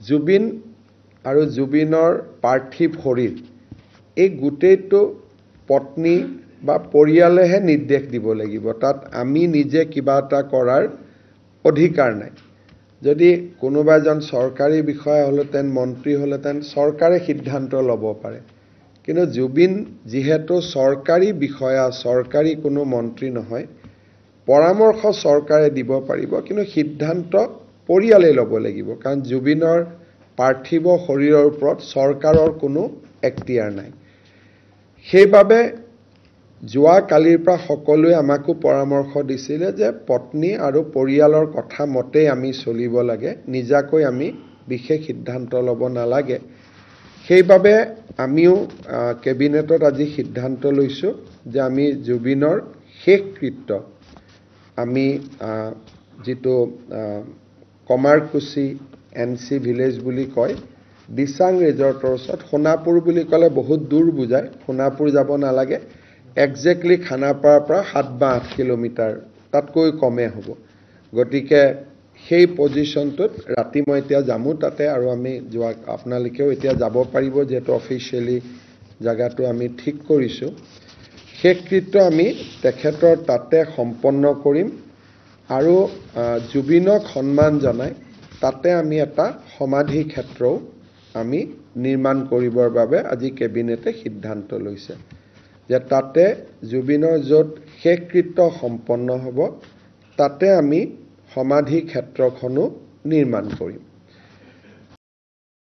জুবিন আৰু জুবিনৰ পাৰ্থিৱ শৰীৰ এই গোটেইটো পত্নী বা পৰিয়ালেহে নিৰ্দেশ দিব লাগিব। তাত আমি নিজে কিবা এটা কৰাৰ অধিকাৰ নাই। যদি কোনোবা এজন চৰকাৰী বিষয়া হ'লেতেন, মন্ত্ৰী হ'লেতেন, চৰকাৰে সিদ্ধান্ত ল'ব পাৰে। কিন্তু জুবিন যিহেতু চৰকাৰী বিষয়া, চৰকাৰী কোনো মন্ত্ৰী নহয়, পৰামৰ্শ চৰকাৰে দিব পাৰিব, কিন্তু সিদ্ধান্ত পৰিয়ালে ল'ব লাগিব। কাৰণ জুবিনৰ পাৰ্থিৱ শৰীৰৰ ওপৰত চৰকাৰৰ কোনো এখতিয়াৰ নাই। সেইবাবে যোৱা কালিৰ পৰা সকলোৱে আমাকো পৰামৰ্শ দিছিলে যে পত্নী আৰু পৰিয়ালৰ কথা মতেই আমি চলিব লাগে, নিজাকৈ আমি বিশেষ সিদ্ধান্ত ল'ব নালাগে। সেইবাবে আমিও কেবিনেটত আজি সিদ্ধান্ত লৈছোঁ যে আমি জুবিনৰ শেষকৃত্য আমি যিটো কমাৰকুছি NC ভিলেজ বুলি কয়, দিচাং ৰিজৰ্টৰ ওচৰত, সোণাপুৰ বুলি ক'লে বহুত দূৰ বুজায়, সোণাপুৰ যাব নালাগে, একজেক্টলি খানাপাৰাৰ পৰা 7 বা 8 কিলোমিটাৰ, তাতকৈ কমে হ'ব। গতিকে সেই পজিশ্যনটোত ৰাতি মই এতিয়া যামো তাতে, আৰু আমি আপোনালোকেও এতিয়া যাব পাৰিব, যিহেতু অফিচিয়েলি জেগাটো আমি ঠিক কৰিছোঁ। শেষকৃত্য আমি তেখেতৰ তাতে সম্পন্ন কৰিম আৰু জুবিনক সন্মান জনাই তাতে আমি এটা সমাধি ক্ষেত্ৰও আমি নিৰ্মাণ কৰিবৰ বাবে আজি কেবিনেটে সিদ্ধান্ত লৈছে যে তাতে জুবিনৰ য'ত শেষকৃত্য সম্পন্ন হ'ব তাতে আমি সমাধি ক্ষেত্ৰখনো নিৰ্মাণ কৰিম।